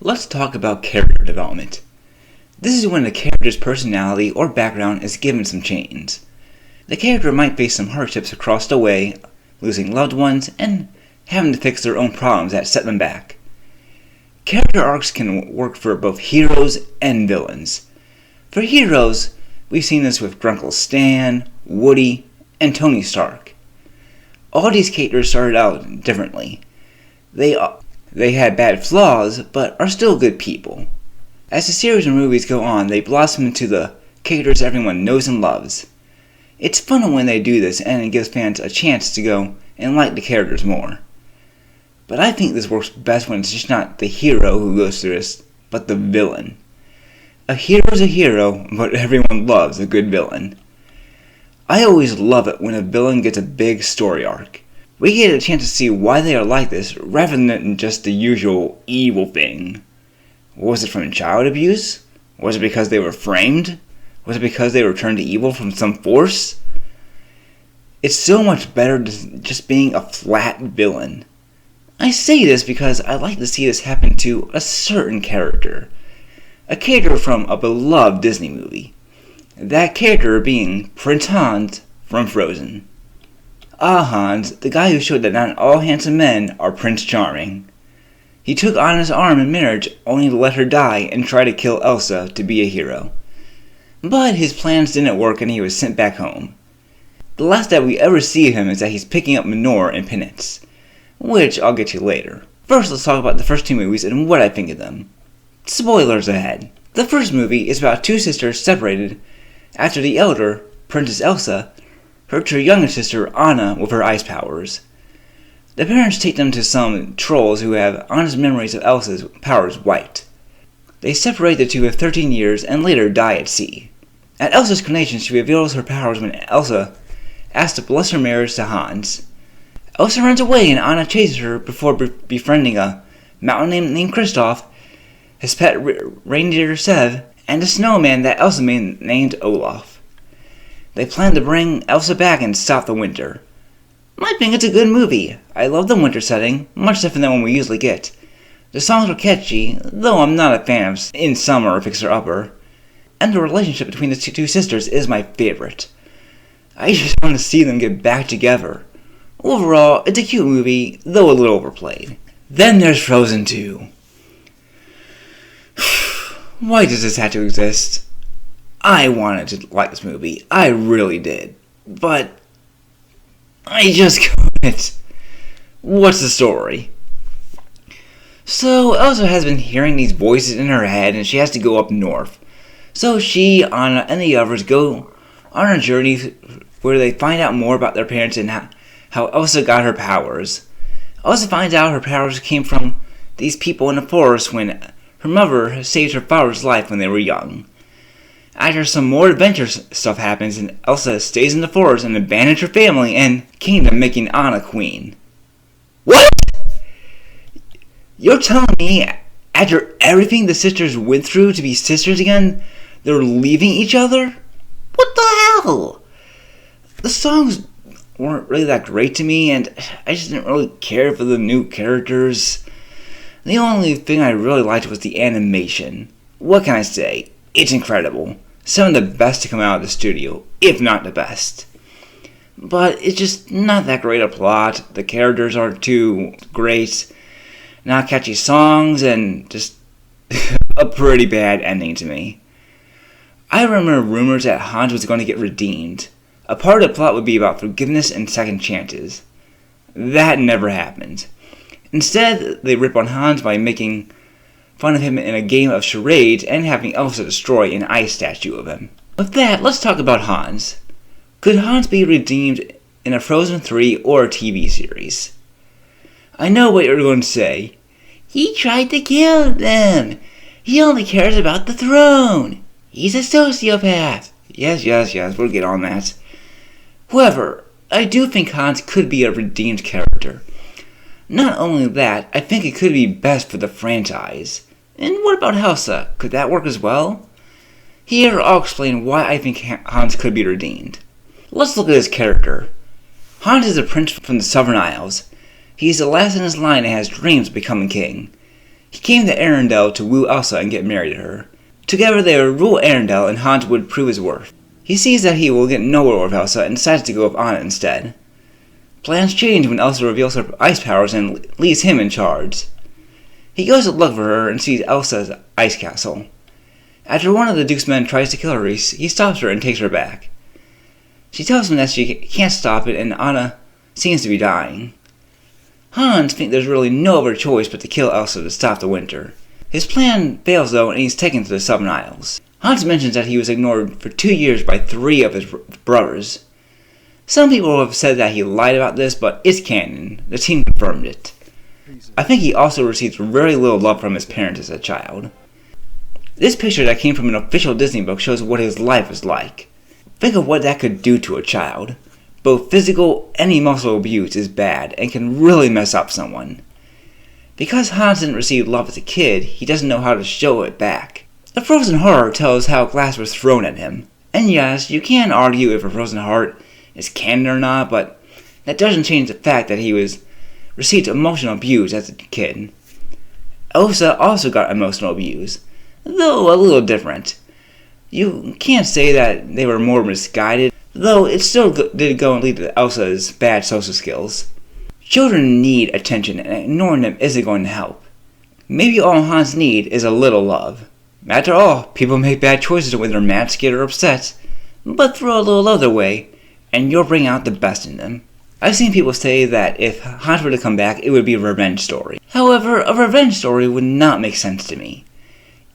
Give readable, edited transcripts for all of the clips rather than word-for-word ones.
Let's talk about character development. This is when the character's personality or background is given some change. The character might face some hardships across the way, losing loved ones, and having to fix their own problems that set them back. Character arcs can work for both heroes and villains. For heroes, we've seen this with Grunkle Stan, Woody, and Tony Stark. All these characters started out differently. They had bad flaws, but are still good people. As the series and movies go on, they blossom into the characters everyone knows and loves. It's fun when they do this, and it gives fans a chance to go and like the characters more. But I think this works best when it's just not the hero who goes through this, but the villain. A hero's a hero, but everyone loves a good villain. I always love it when a villain gets a big story arc. We get a chance to see why they are like this, rather than just the usual evil thing. Was it from child abuse? Was it because they were framed? Was it because they were turned to evil from some force? It's so much better than just being a flat villain. I say this because I like to see this happen to a certain character. A character from a beloved Disney movie. That character being Prince Hans from Frozen. Hans, the guy who showed that not all handsome men are Prince Charming. He took Anna's arm in marriage only to let her die and try to kill Elsa to be a hero. But his plans didn't work and he was sent back home. The last that we ever see of him is that he's picking up manure in penance, which I'll get to later. First, let's talk about the first two movies and what I think of them. Spoilers ahead. The first movie is about two sisters separated after the elder, Princess Elsa, hurt her younger sister Anna with her ice powers. The parents take them to some trolls who have Anna's memories of Elsa's powers wiped. They separate the two of 13 years and later die at sea. At Elsa's coronation, she reveals her powers when Elsa asks to bless her marriage to Hans. Elsa runs away and Anna chases her before befriending a mountain named Kristoff, his pet reindeer Sev, and a snowman that Elsa made named Olaf. They plan to bring Elsa back and stop the winter. I think it's a good movie. I love the winter setting, much different than what we usually get. The songs were catchy, though I'm not a fan of In Summer or Fixer Upper. And the relationship between the two sisters is my favorite. I just want to see them get back together. Overall, it's a cute movie, though a little overplayed. Then there's Frozen 2. Why does this have to exist? I wanted to like this movie. I really did. But I just couldn't. What's the story? So, Elsa has been hearing these voices in her head and she has to go up north. So she, Anna, and the others go on a journey where they find out more about their parents and how Elsa got her powers. Elsa finds out her powers came from these people in the forest when her mother saved her father's life when they were young. After some more adventure stuff happens and Elsa stays in the forest and abandons her family and kingdom, making Anna queen. What? You're telling me after everything the sisters went through to be sisters again, they're leaving each other? What the hell? The songs weren't really that great to me and I just didn't really care for the new characters. The only thing I really liked was the animation. What can I say? It's incredible. Some of the best to come out of the studio, if not the best. But it's just not that great a plot. The characters aren't too great. Not catchy songs, and just a pretty bad ending to me. I remember rumors that Hans was going to get redeemed. A part of the plot would be about forgiveness and second chances. That never happened. Instead, they rip on Hans by making fun of him in a game of charades and having Elsa destroy an ice statue of him. With that, let's talk about Hans. Could Hans be redeemed in a Frozen 3 or a TV series? I know what you're going to say. He tried to kill them. He only cares about the throne. He's a sociopath. Yes, we'll get on that. However, I do think Hans could be a redeemed character. Not only that, I think it could be best for the franchise. And what about Helsa? Could that work as well? Here, I'll explain why I think Hans could be redeemed. Let's look at his character. Hans is a prince from the Southern Isles. He is the last in his line and has dreams of becoming king. He came to Arendelle to woo Elsa and get married to her. Together they would rule Arendelle and Hans would prove his worth. He sees that he will get nowhere with Elsa and decides to go with Anna instead. Plans change when Elsa reveals her ice powers and leaves him in charge. He goes to look for her and sees Elsa's ice castle. After one of the Duke's men tries to kill her, he stops her and takes her back. She tells him that she can't stop it and Anna seems to be dying. Hans thinks there's really no other choice but to kill Elsa to stop the winter. His plan fails though and he's taken to the Southern Isles. Hans mentions that he was ignored for 2 years by 3 of his brothers. Some people have said that he lied about this, but it's canon. The team confirmed it. I think he also received very little love from his parents as a child. This picture that came from an official Disney book shows what his life was like. Think of what that could do to a child. Both physical and emotional abuse is bad and can really mess up someone. Because Hans didn't receive love as a kid, he doesn't know how to show it back. The Frozen Heart tells how glass was thrown at him. And yes, you can argue if a Frozen Heart is canon or not, but that doesn't change the fact that he received emotional abuse as a kid. Elsa also got emotional abuse, though a little different. You can't say that they were more misguided, though it still did go and lead to Elsa's bad social skills. Children need attention, and ignoring them isn't going to help. Maybe all Hans needs is a little love. After all, people make bad choices when they're mad, scared, or upset, but throw a little love their way, and you'll bring out the best in them. I've seen people say that if Hans were to come back, it would be a revenge story. However, a revenge story would not make sense to me.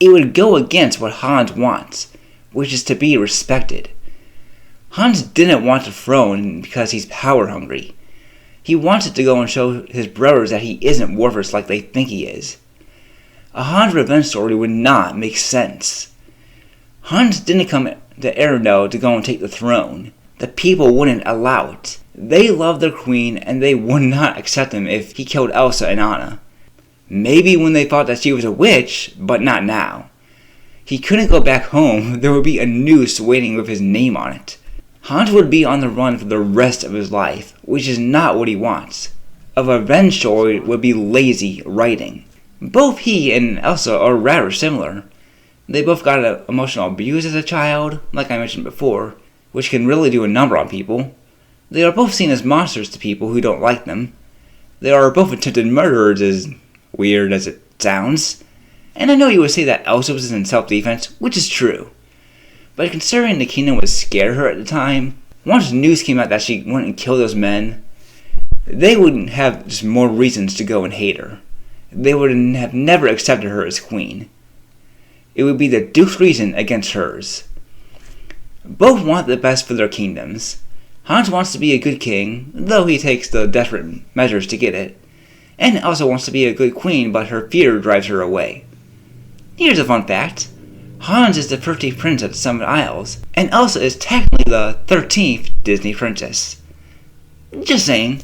It would go against what Hans wants, which is to be respected. Hans didn't want the throne because he's power hungry. He wanted to go and show his brothers that he isn't worthless like they think he is. A Hans revenge story would not make sense. Hans didn't come to Arendelle to go and take the throne. The people wouldn't allow it. They loved their queen and they would not accept him if he killed Elsa and Anna. Maybe when they thought that she was a witch, but not now. He couldn't go back home. There would be a noose waiting with his name on it. Hans would be on the run for the rest of his life, which is not what he wants. A revenge story would be lazy writing. Both he and Elsa are rather similar. They both got emotional abuse as a child, like I mentioned before, which can really do a number on people. They are both seen as monsters to people who don't like them. They are both attempted murderers, as weird as it sounds. And I know you would say that Elsa was in self-defense, which is true. But considering the kingdom was scared of her at the time, once news came out that she went and killed those men, they would have just more reasons to go and hate her. They would have never accepted her as queen. It would be the Duke's reason against hers. Both want the best for their kingdoms. Hans wants to be a good king, though he takes the desperate measures to get it. And Elsa wants to be a good queen, but her fear drives her away. Here's a fun fact. Hans is the 13th prince of the Southern Isles, and Elsa is technically the 13th Disney princess. Just saying.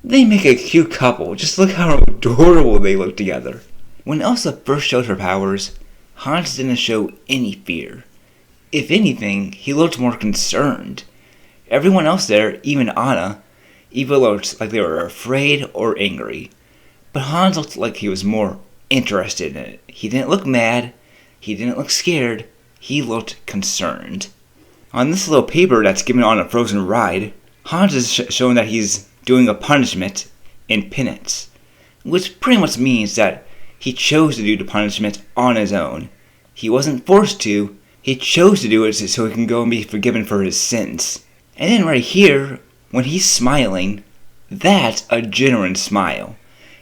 They make a cute couple. Just look how adorable they look together. When Elsa first showed her powers, Hans didn't show any fear. If anything, he looked more concerned. Everyone else there, even Anna, either looked like they were afraid or angry. But Hans looked like he was more interested in it. He didn't look mad. He didn't look scared. He looked concerned. On this little paper that's given on a Frozen ride, Hans is showing that he's doing a punishment in penance, which pretty much means that he chose to do the punishment on his own. He wasn't forced to. He chose to do it so he can go and be forgiven for his sins. And then right here, when he's smiling, that's a genuine smile.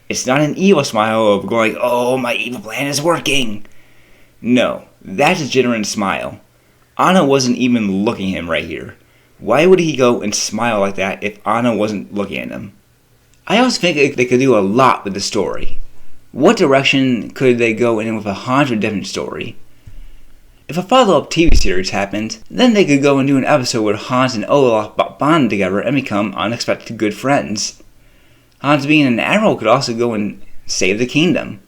It's not an evil smile of going, oh, my evil plan is working. No, that's a genuine smile. Anna wasn't even looking at him right here. Why would he go and smile like that if Anna wasn't looking at him? I also think they could do a lot with the story. What direction could they go in with a Hans redemption story? If a follow-up TV series happened, then they could go and do an episode where Hans and Olaf bond together and become unexpected good friends. Hans being an admiral could also go and save the kingdom.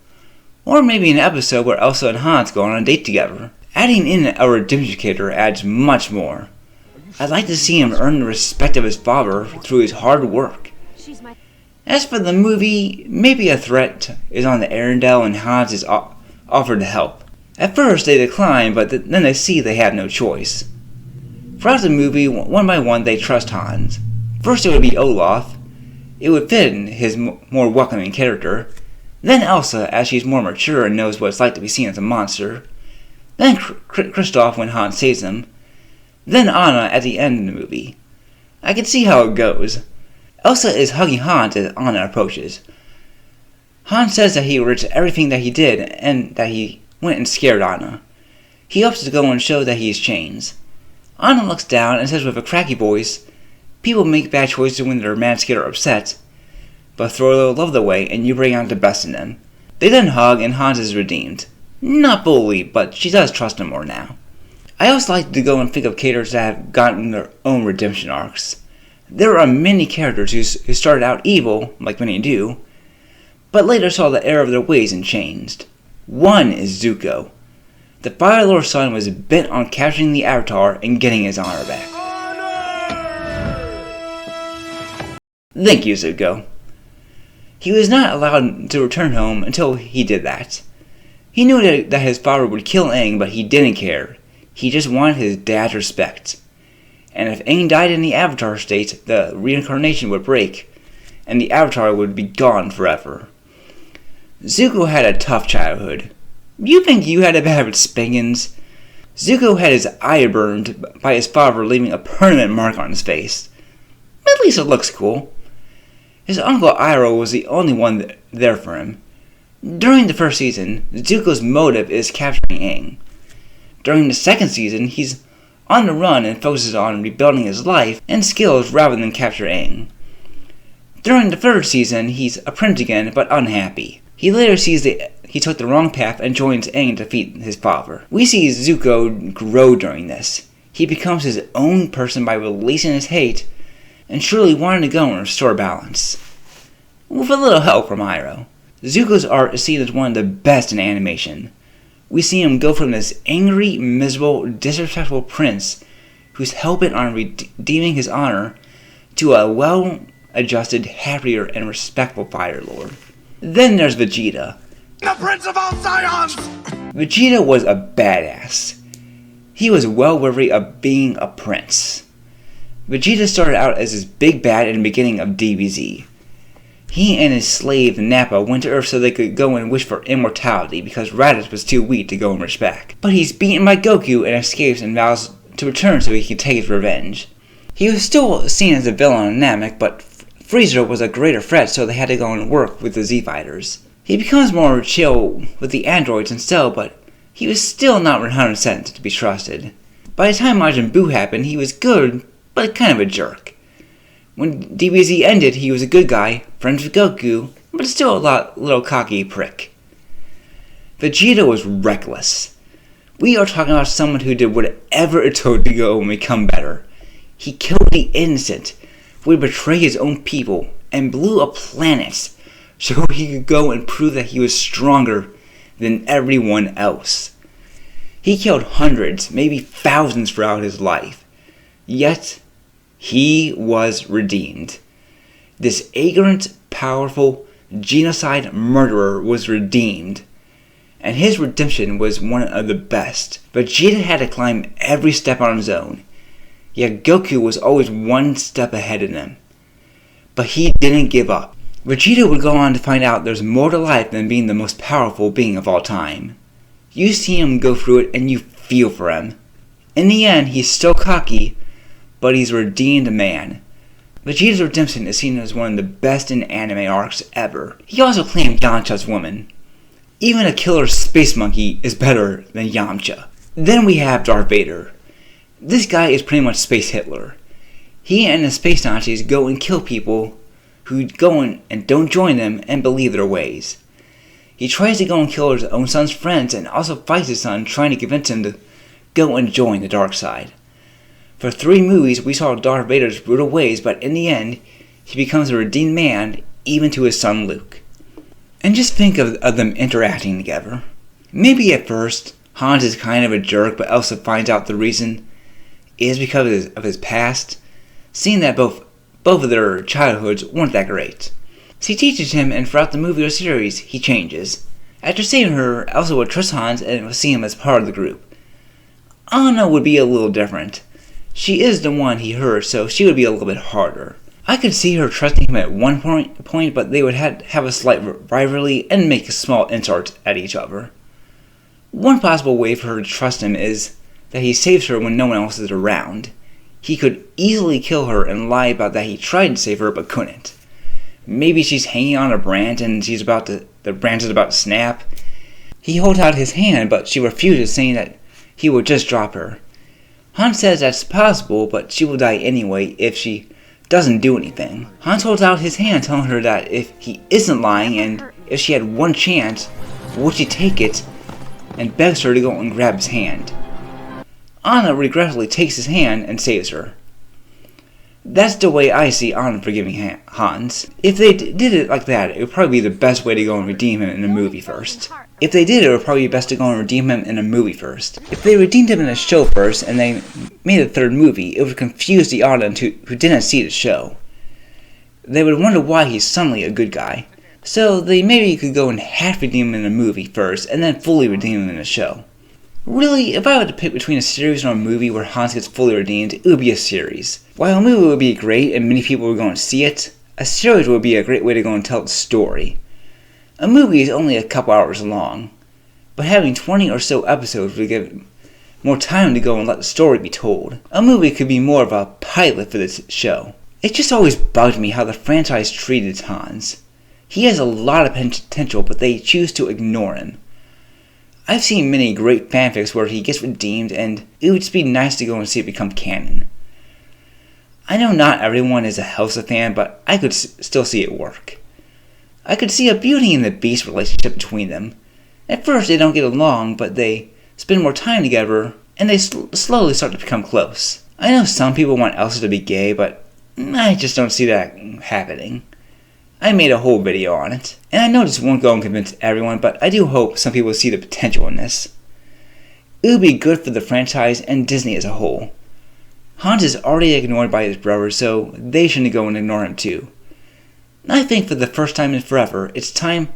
Or maybe an episode where Elsa and Hans go on a date together. Adding in a redemption character adds much more. I'd like to see him earn the respect of his father through his hard work. As for the movie, maybe a threat is on the Arendelle and Hans is offered to help. At first they decline, but then they see they have no choice. Throughout the movie, one by one they trust Hans. First it would be Olaf. It would fit in his more welcoming character. Then Elsa, as she's more mature and knows what it's like to be seen as a monster. Then Kristoff when Hans saves him. Then Anna at the end of the movie. I can see how it goes. Elsa is hugging Hans as Anna approaches. Hans says that he regrets everything that he did and that he went and scared Anna. He hopes to go and show that he has changed. Anna looks down and says with a cracky voice, "People make bad choices when they're mad, scared, or upset, but throw a little love their way and you bring out the best in them." They then hug and Hans is redeemed. Not fully, but she does trust him more now. I also like to go and think of characters that have gotten their own redemption arcs. There are many characters who started out evil, like many do, but later saw the error of their ways and changed. One is Zuko. The Fire Lord's son was bent on capturing the Avatar and getting his honor back. Thank you, Zuko. He was not allowed to return home until he did that. He knew that his father would kill Aang, but he didn't care. He just wanted his dad's respect. And if Aang died in the Avatar state, the reincarnation would break, and the Avatar would be gone forever. Zuko had a tough childhood. You think you had a bad with spankings? Zuko had his eye burned by his father, leaving a permanent mark on his face. At least it looks cool. His uncle Iroh was the only one there for him. During the first season, Zuko's motive is capturing Aang. During the second season, he's on the run and focuses on rebuilding his life and skills rather than capture Aang. During the third season, he's a prince again, but unhappy. He later sees that he took the wrong path and joins Aang to defeat his father. We see Zuko grow during this. He becomes his own person by releasing his hate and surely wanting to go and restore balance. With a little help from Iroh. Zuko's art is seen as one of the best in animation. We see him go from this angry, miserable, disrespectful prince who's hell-bent on redeeming his honor to a well-adjusted, happier, and respectful Fire Lord. Then there's Vegeta. The Prince of all Scions! Vegeta was a badass. He was well worthy of being a prince. Vegeta started out as this big bad in the beginning of DBZ. He and his slave Nappa went to Earth so they could go and wish for immortality because Raditz was too weak to go and reach back. But he's beaten by Goku and escapes and vows to return so he can take his revenge. He was still seen as a villain on Namek, but Frieza was a greater threat, so they had to go and work with the Z-Fighters. He becomes more chill with the androids and Cell, but he was still not 100% to be trusted. By the time Majin Buu happened, he was good, but kind of a jerk. When DBZ ended, he was a good guy, friends with Goku, but still a little cocky prick. Vegeta was reckless. We are talking about someone who did whatever it took to go and become better. He killed the innocent, would betray his own people, and blew up planets so he could go and prove that he was stronger than everyone else. He killed hundreds, maybe thousands throughout his life. Yet, he was redeemed. This ignorant, powerful, genocide murderer was redeemed, and his redemption was one of the best. Vegeta had to climb every step on his own, yet Goku was always one step ahead of him. But he didn't give up. Vegeta would go on to find out there's more to life than being the most powerful being of all time. You see him go through it and you feel for him. In the end, he's still cocky, but he's a redeemed man. Vegeta's redemption is seen as one of the best in anime arcs ever. He also claimed Yamcha's woman. Even a killer space monkey is better than Yamcha. Then we have Darth Vader. This guy is pretty much Space Hitler. He and the space Nazis go and kill people who go in and don't join them and believe their ways. He tries to go and kill his own son's friends and also fights his son, trying to convince him to go and join the dark side. For 3 movies, we saw Darth Vader's brutal ways, but in the end, he becomes a redeemed man, even to his son Luke. And just think of them interacting together. Maybe at first, Hans is kind of a jerk, but Elsa finds out the reason is because of his past, seeing that both of their childhoods weren't that great. She teaches him, and throughout the movie or series, he changes. After saving her, Elsa would trust Hans and would see him as part of the group. Anna would be a little different. She is the one he hurt, so she would be a little bit harder. I could see her trusting him at one point, but they would have a slight rivalry and make small insults at each other. One possible way for her to trust him is that he saves her when no one else is around. He could easily kill her and lie about that he tried to save her but couldn't. Maybe she's hanging on a branch and the branch is about to snap. He holds out his hand, but she refuses, saying that he will just drop her. Hans says that's possible, but she will die anyway if she doesn't do anything. Hans holds out his hand, telling her that if he isn't lying and if she had one chance, would she take it, and begs her to go and grab his hand. Anna regretfully takes his hand and saves her. That's the way I see Anna forgiving Hans. If they did it like that, it would probably be the best way to go and redeem him in a movie first. If they did, it would probably be best to go and redeem him in a movie first. If they redeemed him in a show first and they made a third movie, it would confuse the audience who didn't see the show. They would wonder why he's suddenly a good guy. So they maybe could go and half redeem him in a movie first and then fully redeem him in a show. Really, if I had to pick between a series or a movie where Hans gets fully redeemed, it would be a series. While a movie would be great and many people would go and see it, a series would be a great way to go and tell the story. A movie is only a couple hours long, but having 20 or so episodes would give more time to go and let the story be told. A movie could be more of a pilot for this show. It just always bugged me how the franchise treated Hans. He has a lot of potential, but they choose to ignore him. I've seen many great fanfics where he gets redeemed, and it would just be nice to go and see it become canon. I know not everyone is a Helsa fan, but I could still see it work. I could see a Beauty and the Beast relationship between them. At first they don't get along, but they spend more time together, and they slowly start to become close. I know some people want Elsa to be gay, but I just don't see that happening. I made a whole video on it, and I know this won't go and convince everyone, but I do hope some people see the potential in this. It would be good for the franchise and Disney as a whole. Hans is already ignored by his brother, so they shouldn't go and ignore him too. I think for the first time in forever, it's time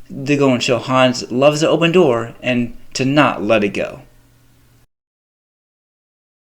to go and show Hans love is an open door and to not let it go.